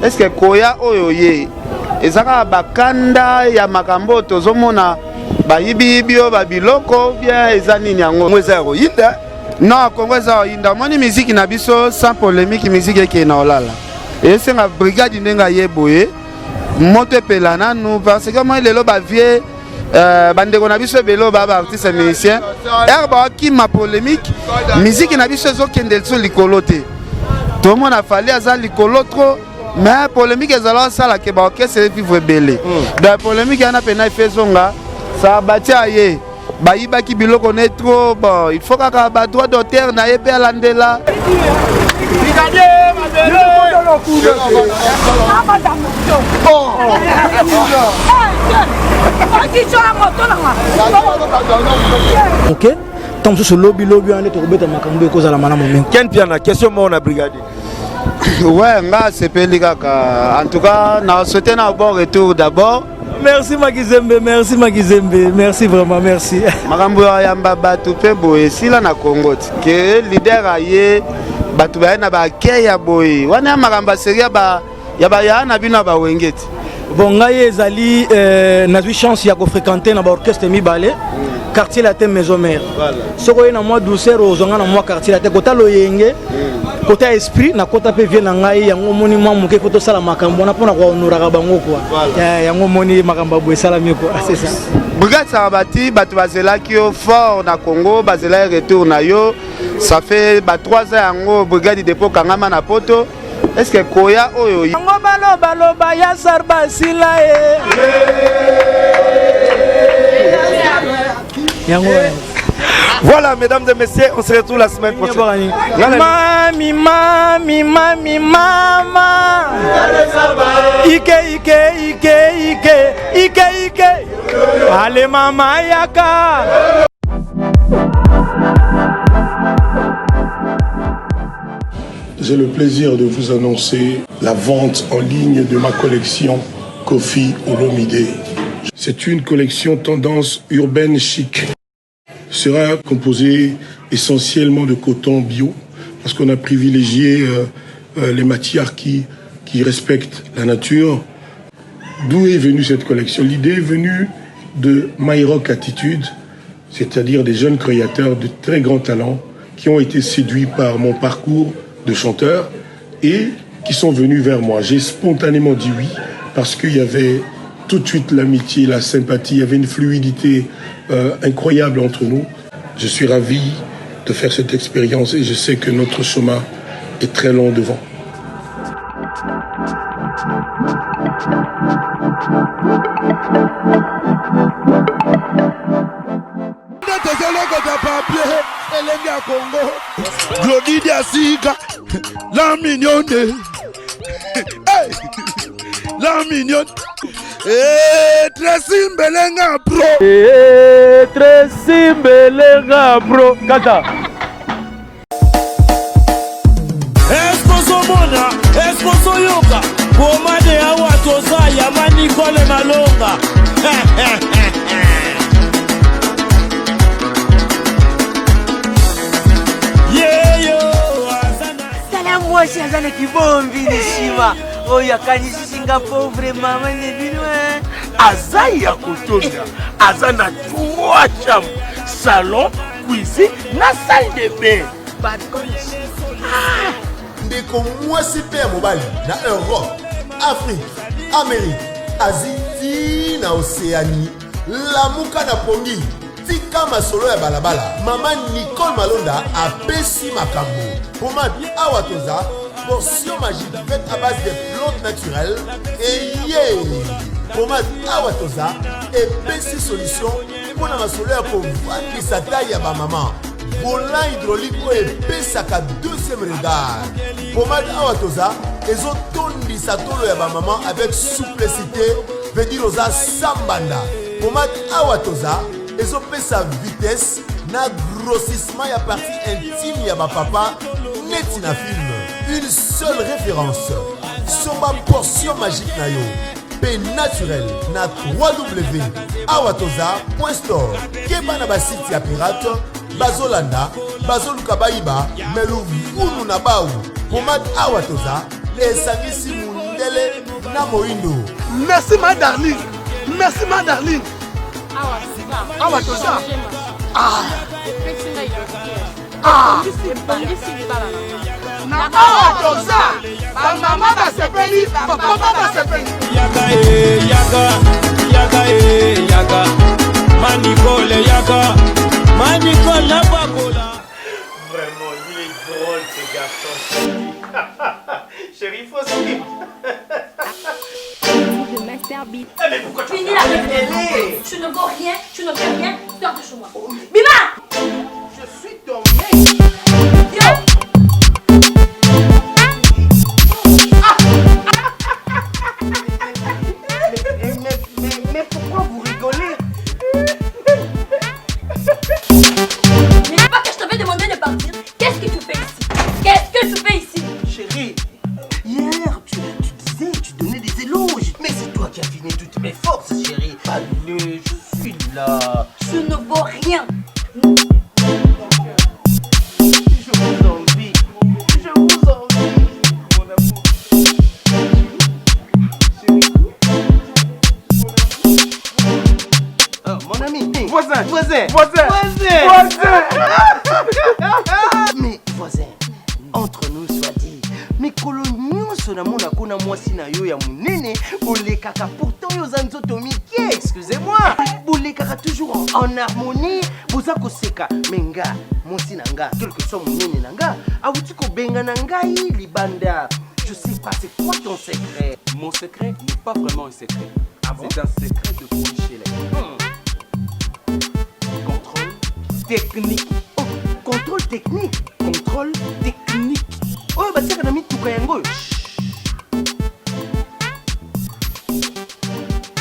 Est-ce que Koya Oyoye ezaka bakanda ya makambo tozomona bayibibio babiloko bien ezani nyango mweza royinda non kongweza royinda moni musique na biso sans polémique musique ke na olala et c'est la brigade ndenga yeboye moto pelana nous parce que moi lelo ba vie bandeko na biso belo ba artiste musicien herba qui ma polémique musique na biso zo kendel so likolote tout le monde a fallu aza likolo trop. Mais polémique est alors ça la que c'est vivre belé. La polémique en a peine fait zonga ça bâti aye bayiba ki bilo connaît trop bon il faut qu'à ba droit d'auteur na épée landela. OK tant que ce lobby on est au bête makambo cause à la manama même. Quelle piana question moi on a brigade. Ouais, en tout cas, nous souhaitons un bon retour d'abord. Merci Magizembe, merci Magizembe, merci vraiment, merci. Makambo yamba batu pe boye sila na Congo que leader aye batu ba na ba keya boye. Wana makamba seria ba ya na bino ba wengeti. Bon ngai ezali na eu chance ya ko fréquenter na ba orchestre mibale. Quartier la thème maison mère. Voilà. Soko na moi douceur ozonga na moi quartier la thème kota loyenge. Côté esprit na kota pe vient na ngai yango moni mwa muke koto sala makambo na pona ko honoraka bango quoi. Yango moni makambo bo sala mieux quoi. C'est ça. Brigade Sarabati batu bazela ki fort na Congo bazela retour na yo. Ça fait 3 ans yango brigade dépôt kangama na poto. Est-ce que Koya oyo yango baloba ya sarbasila Voilà, mesdames et messieurs, on se retrouve la semaine prochaine. Mami, mami, mami, mama. Ike, ike, ike, ike, ike, ike. Allez, mama, yaka. J'ai le plaisir de vous annoncer la vente en ligne de ma collection Kofi Olomide. C'est une collection tendance urbaine chic. Sera composée essentiellement de coton bio parce qu'on a privilégié les matières qui respectent la nature. D'où est venue cette collection? L'idée est venue de My Rock Attitude, c'est-à-dire des jeunes créateurs de très grands talents qui ont été séduits par mon parcours de chanteur et qui sont venus vers moi. J'ai spontanément dit oui parce qu'il y avait tout de suite l'amitié, la sympathie, il y avait une fluidité incroyable entre nous. Je suis ravi de faire cette expérience et je sais que notre chemin est très long devant. La mignonne, la mignonne. Tracy Mbelenga bro. Tracy Mbelenga bro. Kata. Esposo mona, esposo yoka. Bomade awa toza yamani kole malonga. Moi je suis un kibombi nishima oya kanyisinga pauvre mama nebinwe Azaya kotonda azana 3 chambres, salon, cuisine, na salle de bain. Ndeko mwasi pe mobali na Europe, Afrique, Amérique, Asie na Océanie, lamuka na pongi tika masolo ya balabala. Mama Nicole Malonda apesi makambo. Pomade awa toza portion magique faite à base de plantes naturelles. Et pommade Awatoza et PC Solution pour la solaire pour vendre sa taille à ma maman. Volant hydraulique et pesaka deuxième regard. Pommade Awatoza et autres sa tolo ya ba maman avec souplicité veut dire aux sambanda. Pommade Awatoza et autres sa vitesse na grossissement ya partie intime ya ba papa net na film. Une seule référence. Somba portion magique na yo. P naturel na www.awatoza.store. Keba na basiti ya pirate bazolanda bazoluka baiba melu vunu na bau. Pommade Awatoza esangisi mundele na moindo. Merci ma darling. Merci ma darling. Awatoza. Awatoza. Mama basepeli, papa basepeli. Yaga. Manicole yaga. Manicole la bagola. Vraiment, il est drôle ce garçon. Chérie, faut suivre. Mais pourquoi tu finis la réunion? Tu ne vaux rien, tu ne fais rien, sors de chez moi. Bima! Je suis ton mec. Yo! Mais pourquoi vous rigolez? Mais pas que je t'avais demandé de partir. Qu'est-ce que tu fais ici? Qu'est-ce que tu fais ici? Chérie, hier tu disais, tu donnais des éloges. Mais c'est toi qui as fini toutes mes forces, chérie. Allez, je suis là. Tu ne vaux rien. Je vous envie. Je vous envie. Mon amour. Chérie. Oh, mon ami. Voisin. Mais voisin, entre nous soit dit, mais coloniaux sur la mona kona mwasi na yo ya munene, boule kaka pourtant yo zanzoto miki, excusez-moi, boule kaka toujours en harmonie, boza koseka, menga, mwasi nanga, quel que soit munene nanga, awuti ko benga nangai libanda. Je sais pas, c'est quoi ton secret? Mon secret n'est pas vraiment un secret. Ah bon? C'est un secret de Polichelais. Contrôle technique. Oh, contrôle technique. Contrôle technique. Oh, bah c'est qu'on a mis tout kayango.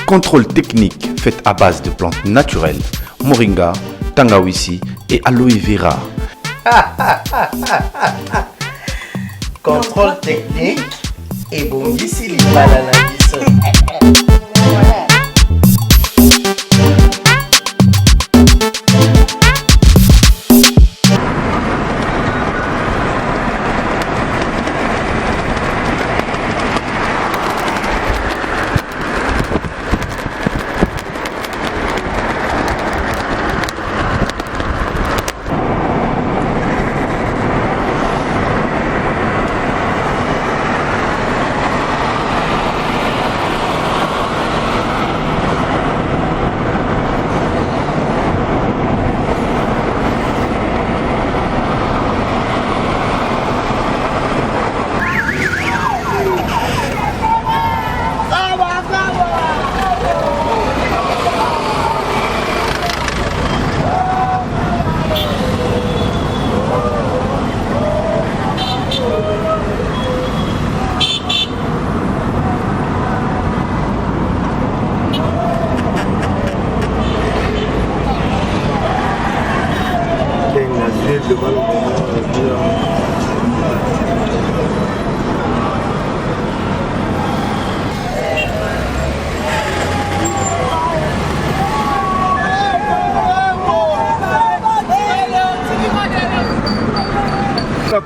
Contrôle technique fait à base de plantes naturelles, moringa, tangawizi et aloe vera. Contrôle technique et bon ici les bananes.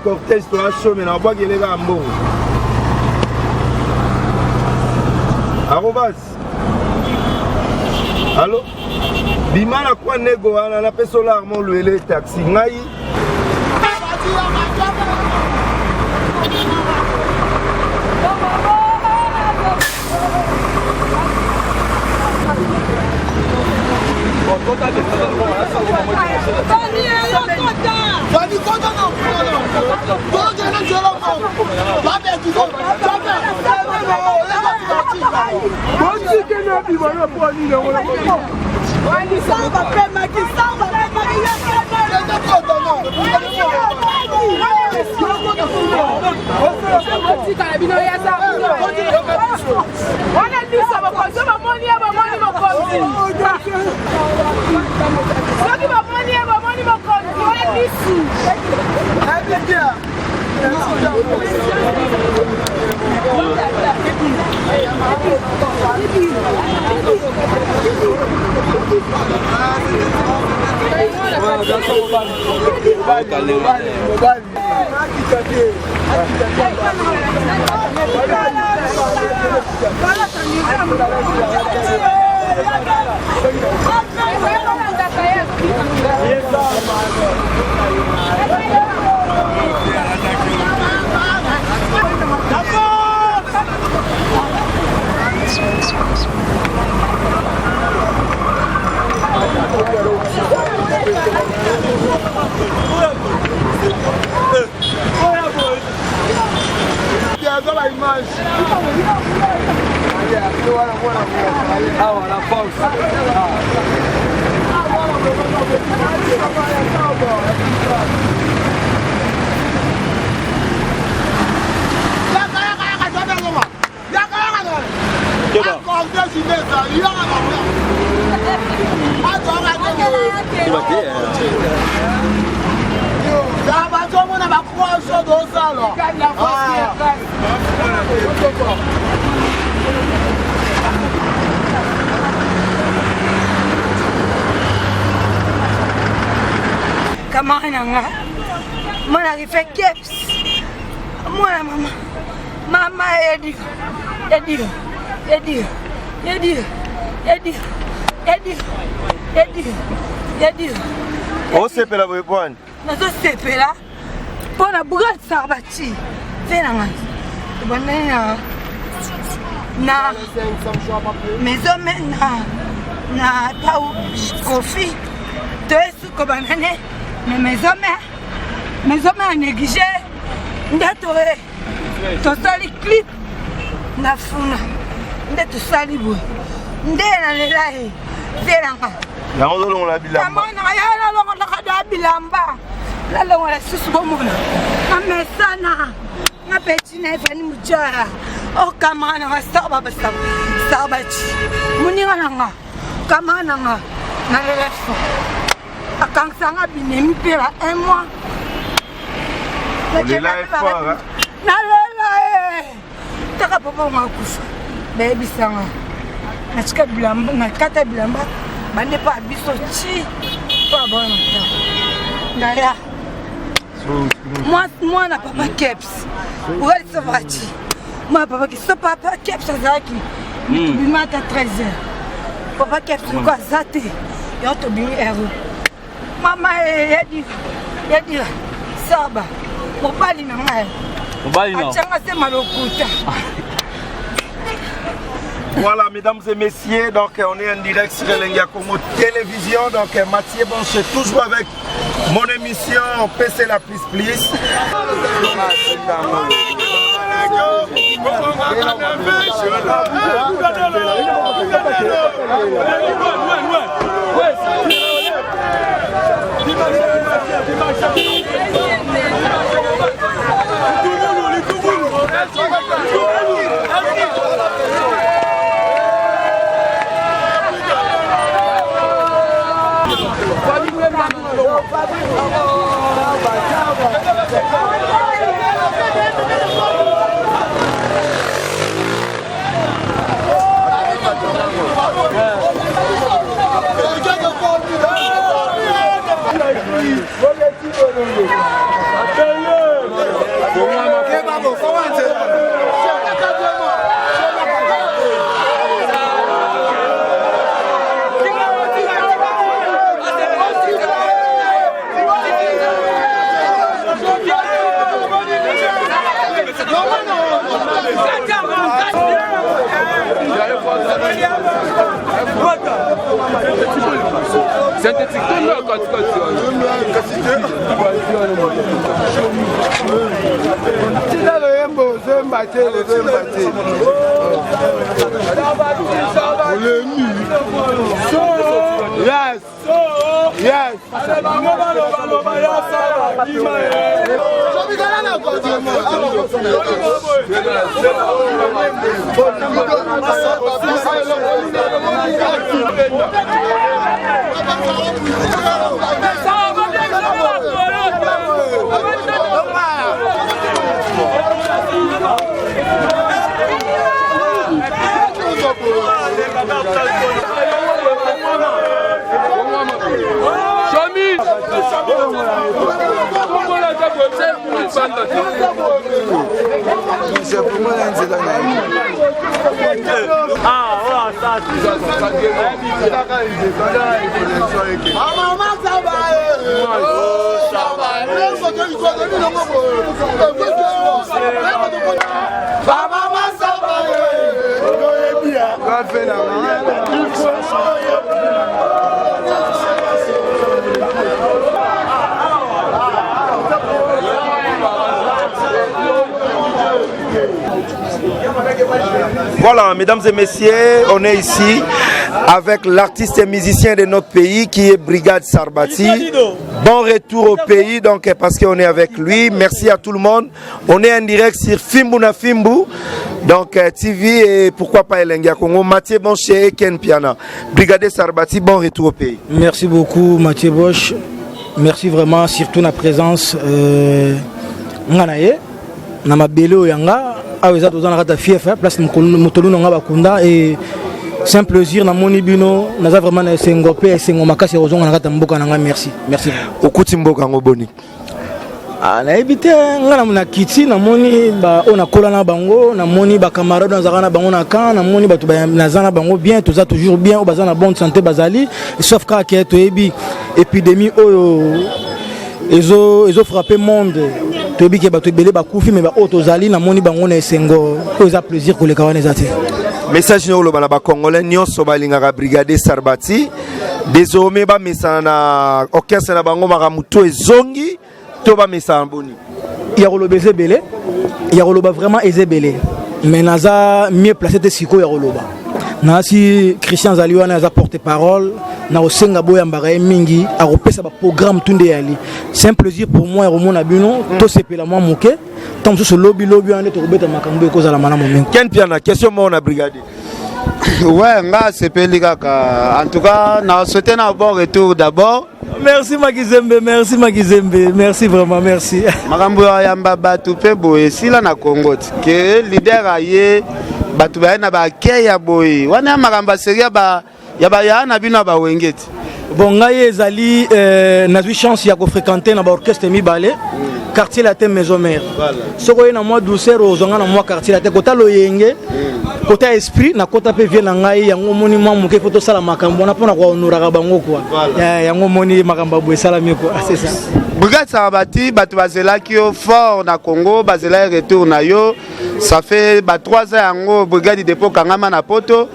Cortège to aso mais na bois qui les gars mbongo. Arobas. Allô? Bimana kwa nego wana na peso l'armo le taxi ngai. Tony, Kamaranga, moi j'arrive fait keps. Moi maman Eddie. On s'est fait la bonne. Nous sommes fait là. Pour la bourrade Sarbati. Fais la main. Na maison na tau coffee. Deux sous banane. Mais maison a négligé. Ndatoé. Ton sali clip. Na funa. Ndato sali boy. Ndena lelahi. Fais la main. La on la bilamba. Comment na ya la kada bilamba. La longa la susu bomona. Na mesana. Na petina ifani mujara. O kamana wa sabati. Muninga nanga. Kamana nga. Na lelefo. Akangsanga binemi pela 1 mois. Le là est fort hein. Na lela taka papa makufa. Baby sanga. Na chika bilamba, na kata bilamba. Bande pa biso chi. Pas bon. Naya. Moi na papa Keps. Ouais, ça va chi. Moi papa qui so papa Keps azaki. Bimata 13h. Papa Keps quoi zate. Yo to bi ero. Mama yadi saba. Mobali na ngai. Mobali na. Achanga se malokuta. Voilà, mesdames et messieurs, donc on est en direct sur Elenga Congo Télévision. Donc Mathieu Bonche, toujours avec mon émission PC la Plus Plus. C'est Voilà, mesdames et messieurs, on est ici avec l'artiste et musicien de notre pays qui est Brigade Sarbati. Bon retour au pays, donc parce qu'on est avec lui. Merci à tout le monde. On est en direct sur Fimbu na Fimbu, donc TV et pourquoi pas Elengia Congo. Mathieu Bosch et Ken Piana. Brigade Sarbati, bon retour au pays. Merci beaucoup Mathieu Bosch. Merci vraiment, surtout la présence. Nganaye, na mabele oyanga. Place et c'est un plaisir na moni bino naza vraiment na sengopé et sengomaka rozonga na kata mboka nanga merci okuti mboka ngoboni na ebité ngana na kiti na moni ba ona kola na bango na moni ba camarades na zaka na bango na kan na moni ba to na zana bango bien to za toujours bien au bazana bonne santé bazali sauf ka ke to ebi épidémie oyo ezo frappé monde to ebi ke ba to belé ba kufi mais ba otozali na moni bango na sengo ko za plaisir ko le kawana zati. Message no loba na ba congolais nyonso balingaka Brigade Sarbati désormais ba messana na orchestre na bango makamuto ezongi to ba messana boni ya roloba ezebele ya roloba vraiment ezebele mais naza mieux placé te siko ya roloba na si Christian Zaliwana za porte parole na osenga boya mbaraye mingi a repesa ba programme tunde yali c'est un plaisir pour moi romona bino to sepela moi moke tant ce lobby ande to robeta makambo ko za la mana moment Ken Piana question mo na Brigade. Ouais, nga sepeli kaka en tout cas na souhaiter un bon retour d'abord. Merci Makizembe, merci vraiment, merci. Makambo ya mbaba tupe boye sila na Congo que leader aye batu ba na ba keya boye wana makambo seria ba ya ba ya na bino ba wengeti. Bon ngai ezali nazwi chance ya ko fréquenter na ba orchestre mibale quartier la thème maison mère. Voilà. Soko na moi douceur ozonga na moi quartier la thème kota loyenge. Kota esprit na kota pe vient na ngai yango moni mwa muke photo sala makambo na pona ko honoraka bango quoi. Yango moni makambo bo sala mieux quoi, c'est ça. Brigade Sarbati batu bazela ki fort na Congo bazela retour na yo ça fait 3 ans yango brigade dépôt kangama na poto.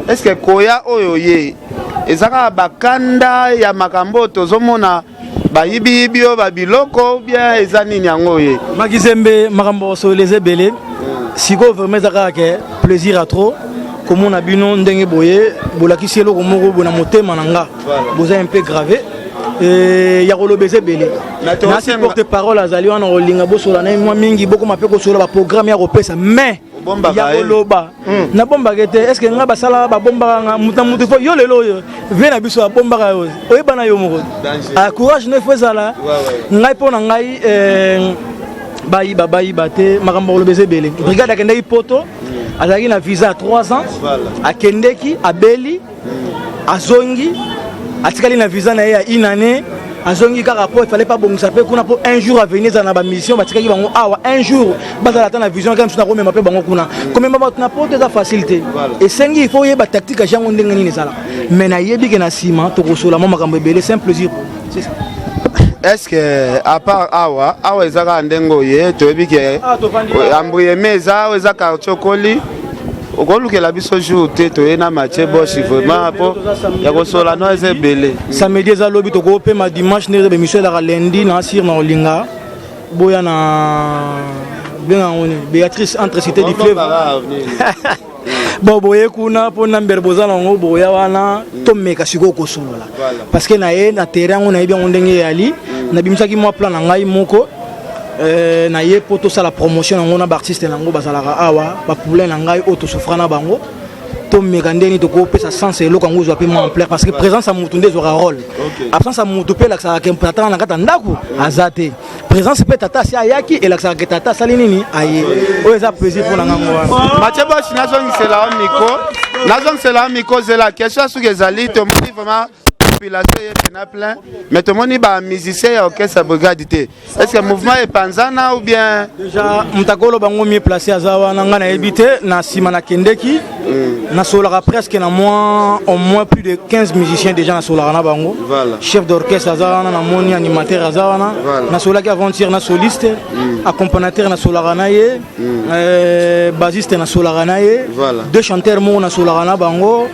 Est-ce que koya oyo ye ezaka bakanda ya makambo tozomona bayibibio babiloko bien ezani nyango ye Makizembe makambo so les ebele siko vraiment zaka ke plaisir à trop comme on a bino ndenge boye bolaki sielo komoko bona motema nanga boza un peu gravé et ya rolo beze belé na porte parole azali wana olinga bosola na moi mingi boko mapeko sola ba programme ya repesa mais ya roloba na bomba gete est-ce que nga basala ba bomba nga mutu fo yo lelo yo vena biso ba bomba ka yo oyeba na yo moko a courage ne faut ça là ngai pona ngai bayi bate makambo lo beze belé brigade akendeki poto azaki na visa à 3 ans akendeki abeli azongi atikali na visa na ya une année azongi ka rapport il fallait pas bongisa pe kuna pour un jour à venir dans la mission batikaki bango awa un jour bazala ta na vision comme na ko mema pe bango kuna comme ba na poto za facilité et sengi il faut yeba tactique à jango ndenge nini sala mais na yebi ke na sima to ko sola makambo belé c'est un plaisir c'est ça. Est-ce que à part awa ezaka ndengo ye toyebi ke ambriye meza ezaka chokoli okolukela biso jour te toyena Mathieu Bosch vraiment po ya kosola no ezebele samedi eza lobi toko pe ma dimanche ne be mission la lundi na sir na olinga boya na bien on Béatrice entre cité du fleuve bon boye kuna pona mberboza na ngo boya wana to meka siko ko solola parce que na ye na terrain on a bien on ndenge yali na bimisaki mo plan na ngai moko na ye poto sala promotion ngo na ba artiste na ngo bazalaka awa ba problème na ngai auto sofra na bango to meka ndeni to ko pesa sens elo kango zo pe mo en plaire parce que présence à mutunde zo rôle absence à mutu pe la ka kempata na kata ndaku azate présence peut tata si ayaki et la ka tata salini ni aye o eza plaisir pour na ngango Mathieu Bosch nazongi c'est la miko nazongi c'est la miko c'est la question sur les ali to moni vraiment population est plein mais to moni ba musicien ya orchestre brigade est-ce que mouvement est panzana ou bien déjà mtakolo bango mieux placé azawa na ngana ebité na sima na kendeki na solara presque na moins au moins plus de 15 musiciens déjà na solara na bango chef d'orchestre azawa na moni animateur azawa na solaki avant-hier na soliste accompagnateur na solara na ye bassiste na solara na ye deux chanteurs mo na solara na bango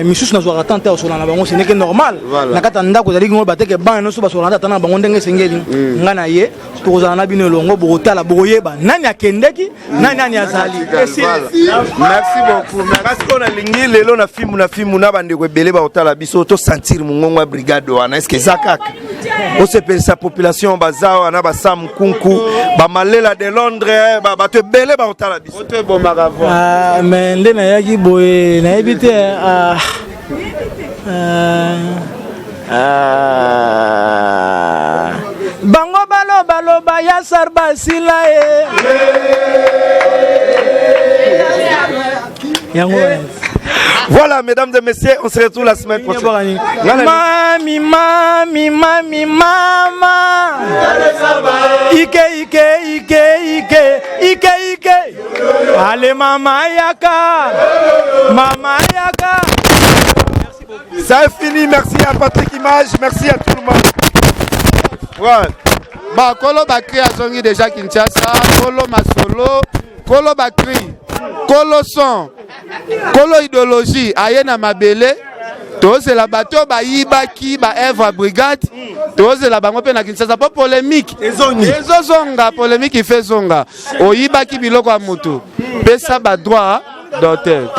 misusu na zwaka tante osola na bango ce n'est que normal na kata ndako zali ngo bateke ban no so basola na tana bango ndenge sengeli ngana ye tokozala na bino longo bokotala boyeba nani akendeki nani azali merci beaucoup merci qu'on a lingi lelo na filmu na bandeko ebele ba otala biso to sentir mungongo brigade wana est-ce que zakaka o se pèse sa population bazawa na basam kunku ba malela de Londres ba to ebele ba otala biso to bomaka vo mais ndena yaki boye na ebité bango baloba ya sarbasila yango. Voilà, mesdames et messieurs, on se retrouve la semaine prochaine. Mami, mama. Ike. Allez, mama yaka. Ça est fini, merci à Patrick Image, merci à tout le monde. Ouais. Bah, Kolo Bakri a zongi déjà Kinshasa, Kolo Masolo, Kolo Bakri, Kolo Son, Kolo Idéologie, Ayena Mabele, tous la bateau, ba Ibaki, ba Evra Brigade, tous la bango pe na Kinshasa, pas polémique. Ezo zonga, polémique il fait zonga. O Ibaki biloko amutu. Pesa ba droit d'auteur.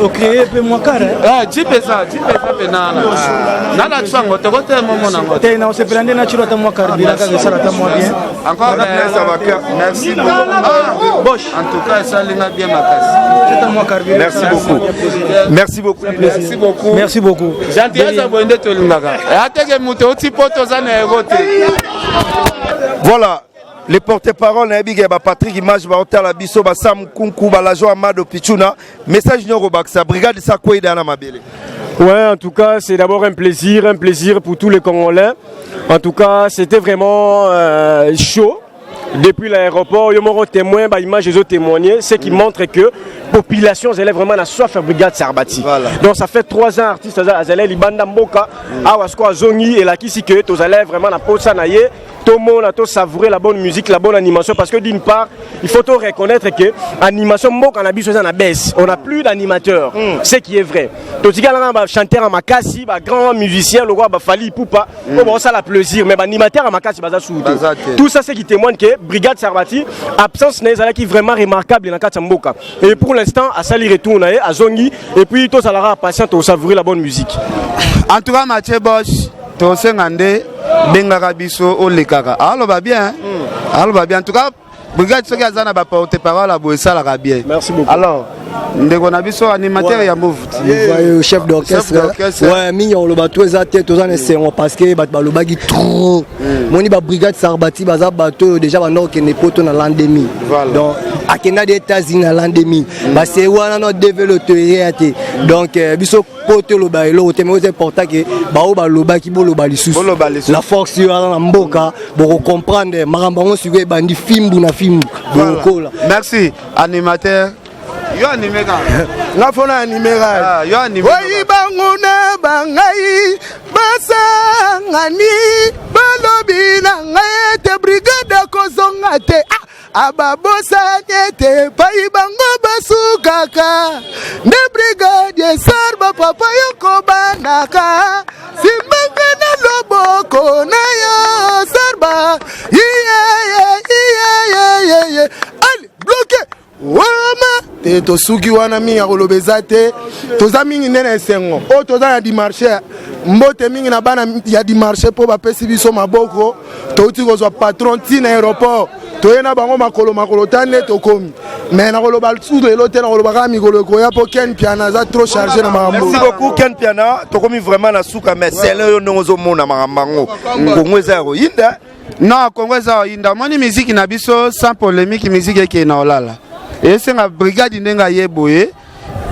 Ok, pe moi carré. Ah, tu pesa penana. Nana tsango te kote momo nango. Te na se prendre na chiro ta moi carré bilaka que ça ta moi bien. Encore ça va cœur. Merci beaucoup. Bosch. En tout cas, ça linga bien ma casse. C'est ta moi carré. Merci beaucoup. Merci beaucoup. Merci beaucoup. Merci beaucoup. Gentil ça bonde to lingaka. Ateke muto oti poto za na egote. Voilà. Les porte-parole na Patrick Image ba otala biso ba Sam Kunku ba la joie Amado Pichuna message nyoko baksa brigade sa koida na mabele. Ouais, en tout cas, c'est d'abord un plaisir pour tous les Congolais. En tout cas, c'était vraiment chaud. Depuis l'aéroport, il y a témoin, image ils ont témoigné, ce qui montre que la population elle est vraiment la soif à brigade Sarbati. Voilà. Donc ça fait 3 ans artistes azalé libanda mboka awasko azongi et la kisi que tous allez vraiment la posa naie tout le monde a tout savourer la bonne musique, la bonne animation parce que d'une part, il faut tout reconnaître que animation mboka na biso na baisse. On n'a plus d'animateurs. Ce qui est vrai. Tout ce gars là chanteur à Makasi, grand musicien le roi Fali Poupa, bon ça la plaisir mais animateur à Makasi baza sous. Tout ça c'est qui témoigne que brigade Sarbati absence n'est qui vraiment remarquable dans kata mboka. Et pour l'instant à sali retourne à Zongi et puis tout ça la patient au savourer la bonne musique. En tout cas Mathieu Bosch to sengande bengaka biso olekaka. Alors va bien. Alors va bien en tout cas brigade soki azana ba porte-parole abo esalaka bien. Merci beaucoup. Alors ndeko na biso animateur ya move chef d'orchestre ouais mignon le bateau ezate tozana sengo parce que bat balobaki trop moni ba brigade Sarbati baza bateau déjà bando kene poto na l'endémie donc akena des États-Unis na l'endémie ba c'est wana no développer réalité donc biso poto lo ba elo te mais c'est important que ba o ba lobaki bo lo ba lisusu la force na mboka bo comprendre makambo ngo suwe bandi fimbu na fimbu bokola. Merci animateur. Yo animé quand nga fona animé ah yo animé oui banguna bangai basangani balobi na ngai te brigade kozonga te ababosa te pai bango basukaka ne brigade sarba papa yoko banaka simbanga na loboko na yo sarba yeah allez bloqué te tosuki wana mingi akolobeza te toza mingi nde na esengo oyo toza na dimarche mbote mingi na bana ya dimarche mpo bapesi biso maboko touti kozwa patron ntina aéroport toye na bango makolo ta nde tokomi mais nakoloba lisusu lelo te nakoloba kaka mikolo ekoya mpo Ken Piana aza trop chargé na makambo. Merci beaucoup Ken Piana, tokomi vraiment na suka mais sele oyo ndenge ozomona makambo yango Kongo eza ya koyinda. Non, Kongo eza koyinda omoni miziki na biso sans polémique miziki ekei na olala esenga brigade ndenga ye boye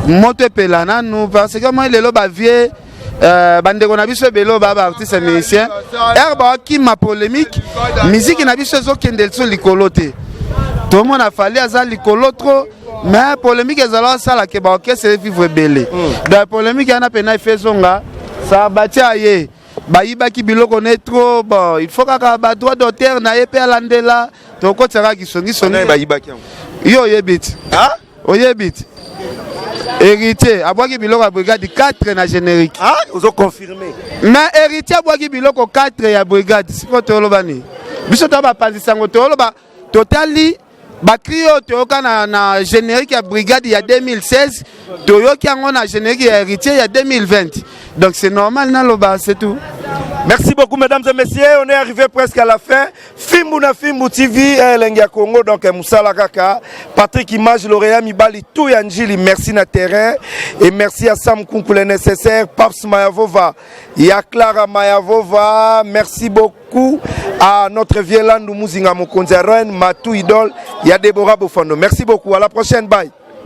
moto epela nanu parce que moi lelo bavie bandeko na biso ebelo ba artiste musicien erba akima polémique miziki na biso ezokende liso likolo te tomona fali aza likolo trop mais polémique ezala osala ke baorchestre vivre ebele donc polémique yana pena efezonga Sarbati aye bayibaki biloko ne trop bon il faut kaka ba droit d'auteur na ye pe alandela tokotaka kisongi bayibaki yo oyebiti oyebiti héritier abwaki biloko ya brigade 4 na générique ozo confirmer mais héritier abwaki biloko 4 ya brigade siko toloba ni biso to bapanzisa ngo toloba totali bakri oyo toyoka na générique ya brigade ya 2016 toyoki yango na générique ya héritier ya 2020 donc c'est normal naloba c'est tout. Merci beaucoup mesdames et messieurs, on est arrivé presque à la fin. Fimbu na Fimbu TV, Lengia Congo, donc Moussala Kaka, Patrick Image, Lauréat Mibali, tout Yanjili, merci na terrain. Et merci à Sam Kunku le nécessaire, Paps Mayavova, ya Clara Mayavova, merci beaucoup à notre vieille Landou Mouzinga Mokonzi, Matou Idol, ya Deborah Bofondo. Merci beaucoup, à la prochaine, bye.